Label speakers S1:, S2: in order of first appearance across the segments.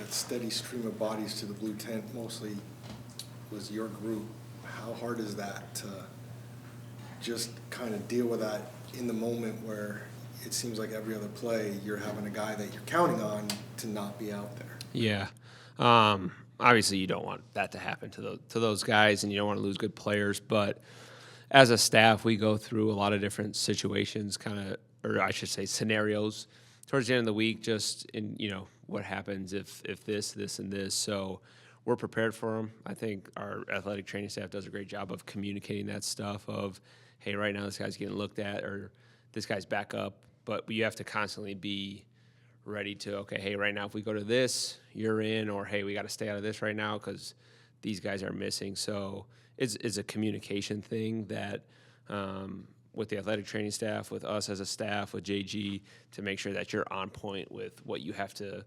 S1: that steady stream of bodies to the blue tent mostly was your group. How hard is that to just kind of deal with that in the moment where it seems like every other play you're having a guy that you're counting on to not be out there?
S2: Yeah. Obviously, you don't want that to happen to those guys, and you don't want to lose good players. But as a staff, we go through a lot of different situations, or I should say scenarios, towards the end of the week, just in, what happens if this, and this. So we're prepared for them. I think our athletic training staff does a great job of communicating that stuff of, hey, right now this guy's getting looked at, or this guy's back up. But you have to constantly be ready to, okay, hey, right now if we go to this, you're in, or hey, we got to stay out of this right now because these guys are missing. So it's a communication thing that with the athletic training staff, with us as a staff, with JG, to make sure that you're on point with what you have to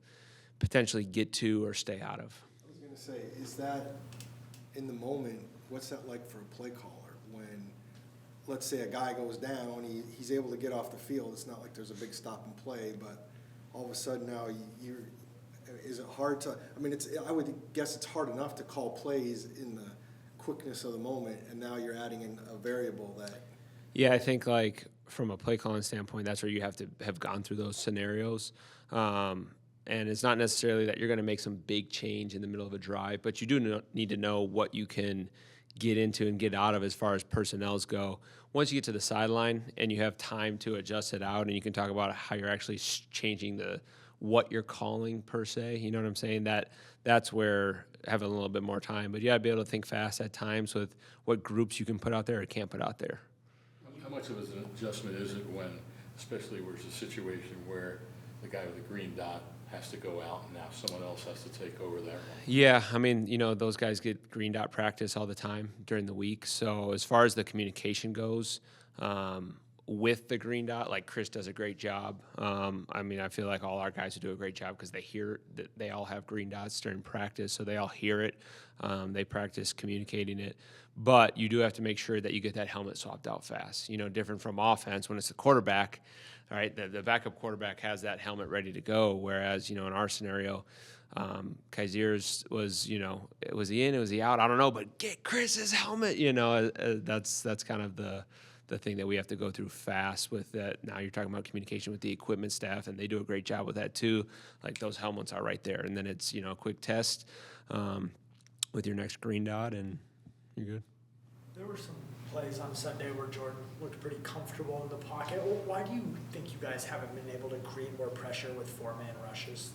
S2: potentially get to or stay out of.
S1: I was going to say, is that in the moment, what's that like for a play caller when, let's say a guy goes down, he's able to get off the field. It's not like there's a big stop and play, but all of a sudden now is it hard to, I would guess it's hard enough to call plays in the quickness of the moment, and now you're adding in a variable that.
S2: Yeah, I think like from a play calling standpoint, that's where you have to have gone through those scenarios. And it's not necessarily that you're going to make some big change in the middle of a drive, but you do need to know what you can get into and get out of as far as personnels go. Once you get to the sideline and you have time to adjust it out, and you can talk about how you're actually changing what you're calling per se, you know what I'm saying? That's where having a little bit more time. But you got to be able to think fast at times with what groups you can put out there or can't put out there.
S3: How much of an adjustment is it when, especially where it's a situation where the guy with the green dot has to go out and now someone else has to take over that one?
S2: Yeah, those guys get green dot practice all the time during the week. So as far as the communication goes, with the green dot, like Chris does a great job. I feel like all our guys do a great job because they hear that they all have green dots during practice, so they all hear it. They practice communicating it. But you do have to make sure that you get that helmet swapped out fast. Different from offense when it's the quarterback. All right, the backup quarterback has that helmet ready to go, whereas, in our scenario, Kazier's was, was he in, was he out? I don't know, but get Chris's helmet, that's kind of the thing that we have to go through fast with that. Now you're talking about communication with the equipment staff, and they do a great job with that too. Like those helmets are right there, and then it's, a quick test with your next green dot, and you're good.
S4: There were some plays on Sunday where Jordan looked pretty comfortable in the pocket. Why do you think you guys haven't been able to create more pressure with four-man rushes?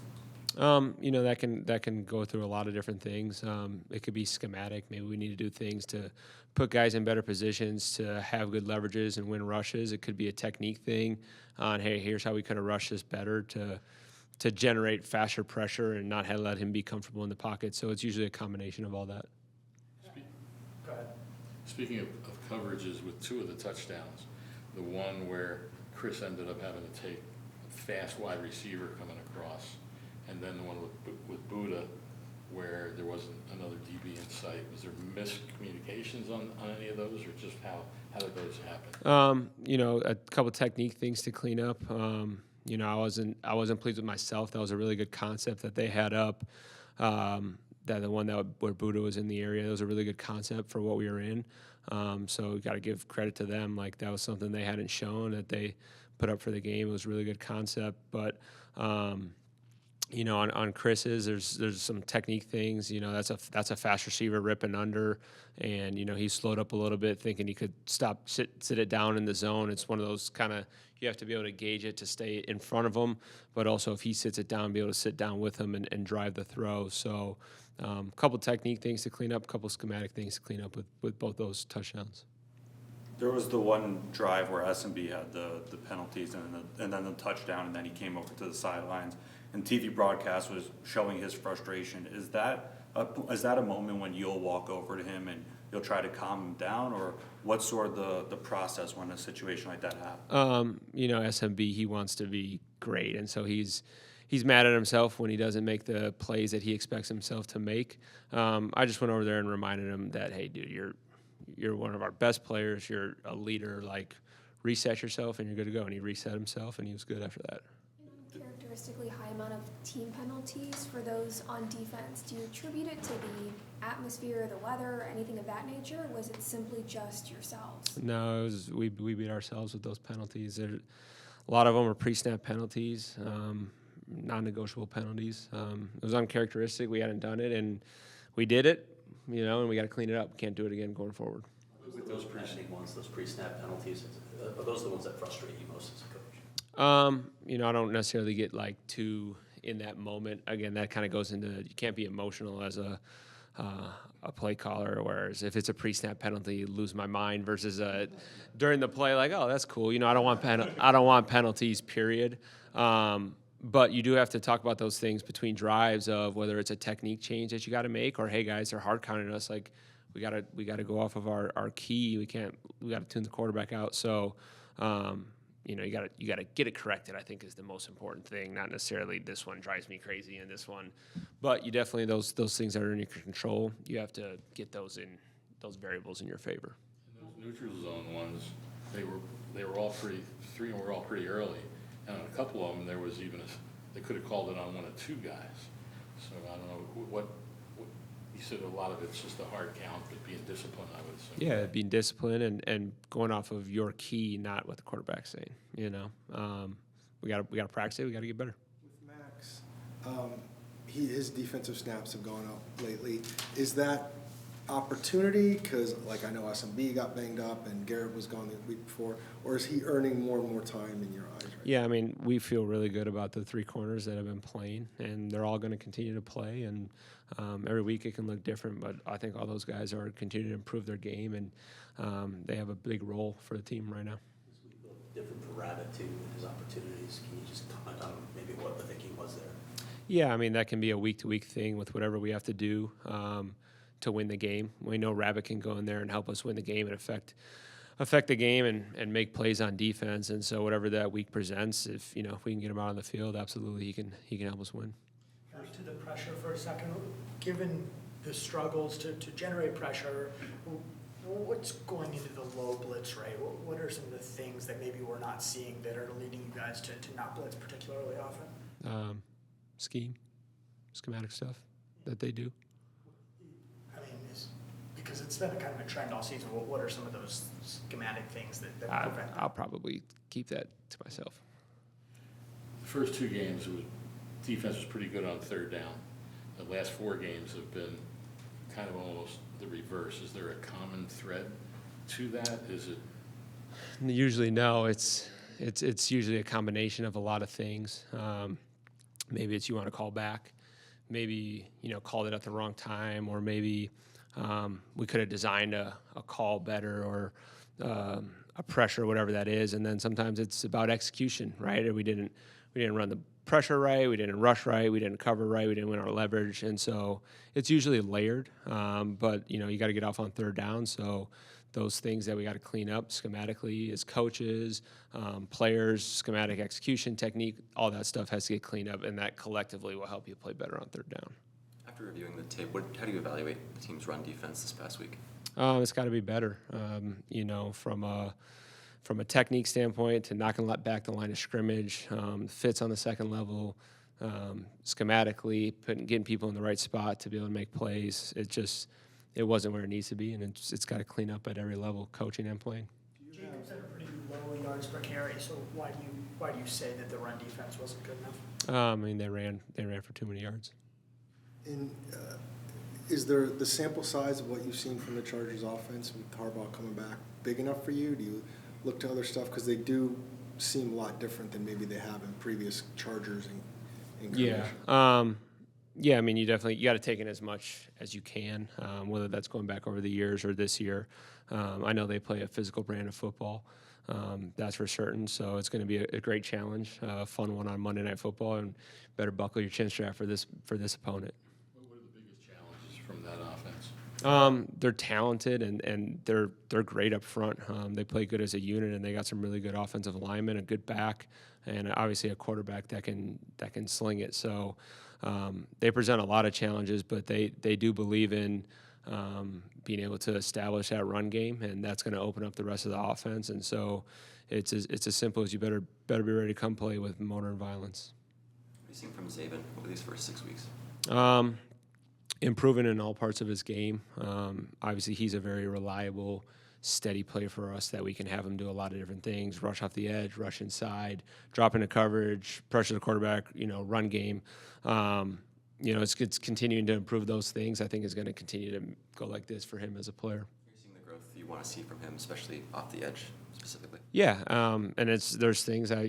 S2: That can go through a lot of different things. It could be schematic. Maybe we need to do things to put guys in better positions to have good leverages and win rushes. It could be a technique thing on, hey, here's how we could have rushed this better to generate faster pressure and not let him be comfortable in the pocket. So it's usually a combination of all that.
S4: Go ahead.
S3: Speaking of coverages with two of the touchdowns, the one where Chris ended up having to take a fast wide receiver coming across, and then the one with Buddha where there wasn't another DB in sight. Was there miscommunications on any of those, or just how did those happen?
S2: A couple technique things to clean up. I wasn't pleased with myself. That was a really good concept that they had up. That the one where Buddha was in the area, that was a really good concept for what we were in. So we got to give credit to them. Like that was something they hadn't shown that they put up for the game. It was a really good concept, but. On Chris's, there's some technique things. That's a fast receiver ripping under, and he slowed up a little bit, thinking he could sit it down in the zone. It's one of those kind of, you have to be able to gauge it to stay in front of him, but also if he sits it down, be able to sit down with him and drive the throw. So, a couple technique things to clean up, a couple schematic things to clean up with both those touchdowns.
S5: There was the one drive where SMB had the penalties and then the touchdown, and then he came over to the sidelines, and TV broadcast was showing his frustration. Is that a moment when you'll walk over to him and you'll try to calm him down, or what's sort of the process when a situation like that happens?
S2: SMB, he wants to be great, and so he's mad at himself when he doesn't make the plays that he expects himself to make. I just went over there and reminded him that, hey, dude, you're one of our best players. You're a leader. Like, reset yourself, and you're good to go. And he reset himself, and he was good after that.
S6: uncharacteristically high amount of team penalties for those on defense. Do you attribute it to the atmosphere, the weather, or anything of that nature, or was it simply just yourselves?
S2: No, it was, we beat ourselves with those penalties. A lot of them were pre-snap penalties, non-negotiable penalties. It was uncharacteristic. We hadn't done it, and we did it, and we got to clean it up. Can't do it again going forward.
S7: With those pre-snap penalties, are those the ones that frustrate you most as a coach?
S2: I don't necessarily get too in that moment. Again, that kind of goes into, you can't be emotional as a play caller, whereas if it's a pre-snap penalty, you lose my mind versus during the play, oh, that's cool. I don't want penalties, period. But you do have to talk about those things between drives of whether it's a technique change that you got to make, or hey guys, they're hard counting us. We gotta go off of our key. We gotta tune the quarterback out. So, you gotta get it corrected, I think, is the most important thing. Not necessarily this one drives me crazy and this one, but you definitely, those things that are in your control, you have to get those variables in your favor.
S3: And those neutral zone ones, they were all pretty, three were all pretty early. And on a couple of them, there was even they could have called it on one of two guys. So I don't know what you said. A lot of it's just a hard count, but being disciplined, I would assume.
S2: Yeah, being disciplined and going off of your key, not what the quarterback's saying. We gotta practice it. We gotta get better.
S1: With Max, his defensive snaps have gone up lately. Is that opportunity? Because I know SMB got banged up and Garrett was gone the week before, or is he earning more and more time in your eyes right
S2: Yeah, I mean, we feel really good about the three corners that have been playing, and they're all going to continue to play. And every week it can look different, but I think all those guys are continuing to improve their game, and they have a big role for the team right now.
S7: This week looked different for Rabbit too, with his opportunities. Can you just comment on maybe what the thinking was there?
S2: Yeah, I mean, that can be a week-to-week thing with whatever we have to do to win the game. We know Rabbit can go in there and help us win the game and affect the game and make plays on defense. And so whatever that week presents, if we can get him out on the field, absolutely he can help us win.
S4: Back to the pressure for a second. Given the struggles to generate pressure, what's going into the low blitz rate? What are some of the things that maybe we're not seeing that are leading you guys to not blitz particularly often?
S2: Schematic stuff that they do.
S4: I mean, because it's been a kind of a trend all season. What are some of those schematic things that prevent?
S2: I'll probably keep that to myself.
S3: The first two games, defense was pretty good on third down. The last four games have been kind of almost the reverse. Is there a common thread to that? Is it?
S2: Usually, no. It's usually a combination of a lot of things. Maybe it's you want to call back. Maybe called it at the wrong time, or maybe we could have designed a call better, or a pressure, whatever that is. And then sometimes it's about execution, right? Or we didn't run the pressure right, we didn't rush right, we didn't cover right, we didn't win our leverage. And so it's usually layered, but you got to get off on third down. So those things that we got to clean up schematically as coaches, players, schematic execution technique, all that stuff has to get cleaned up, and that collectively will help you play better on third down.
S8: After reviewing the tape, how do you evaluate the team's run defense this past week?
S2: It's got to be better, from a technique standpoint, to knocking back the line of scrimmage, fits on the second level, schematically, getting people in the right spot to be able to make plays. It wasn't where it needs to be, and it's got to clean up at every level, coaching and playing.
S4: Jacobs had a pretty low yards per carry, so why do you say that the run defense wasn't good enough?
S2: I mean, they ran for too many yards.
S1: And is there the sample size of what you've seen from the Chargers offense with Harbaugh coming back big enough for you? Do you look to other stuff? Because they do seem a lot different than maybe they have in previous Chargers incarnations.
S2: Yeah, I mean, you got to take in as much as you can, whether that's going back over the years or this year. I know they play a physical brand of football, that's for certain. So it's going to be a great challenge, a fun one on Monday Night Football, and better buckle your chin strap for this opponent.
S3: What are the biggest challenges from that offense?
S2: They're talented and they're great up front. They play good as a unit, and they got some really good offensive linemen, a good back, and obviously a quarterback that can sling it. So they present a lot of challenges, but they do believe in being able to establish that run game, and that's going to open up the rest of the offense. And so it's as simple as you better be ready to come play with motor and violence.
S8: seeing from Zabin over these first 6 weeks?
S2: Improving in all parts of his game. Obviously, he's a very reliable, steady player for us that we can have him do a lot of different things: rush off the edge, rush inside, drop into coverage, pressure the quarterback, run game. It's continuing to improve those things. I think is going to continue to go like this for him as a player.
S8: You're seeing the growth you want to see from him, especially off the edge specifically.
S2: Yeah, and there's things I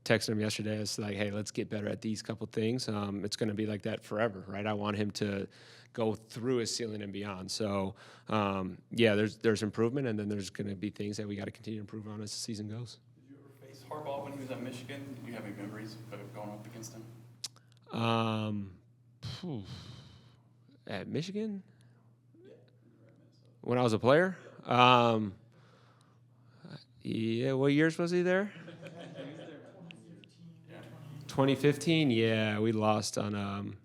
S2: texted him yesterday. It's like, hey, let's get better at these couple things. It's going to be like that forever, right? I want him to go through his ceiling and beyond. So, there's improvement, and then there's going to be things that we got to continue to improve on as the season goes.
S9: Did you ever face Harbaugh when he was at Michigan? Do you have any memories of going up against him?
S2: At Michigan, when I was a player. Yeah, what years was he there? 2015. Yeah, we lost on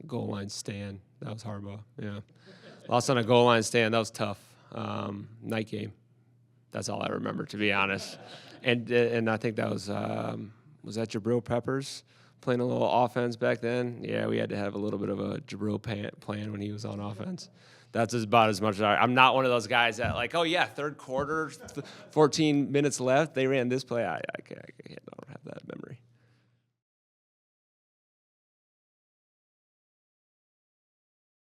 S2: goal line stand. That was Harbaugh. Yeah, lost on a goal line stand. That was tough. Night game. That's all I remember, to be honest. And I think that was that Jabril Peppers playing a little offense back then? Yeah, we had to have a little bit of a Jabril plan when he was on offense. That's about as much as I'm not one of those guys that like, oh yeah, third quarter, 14 minutes left, they ran this play. I can't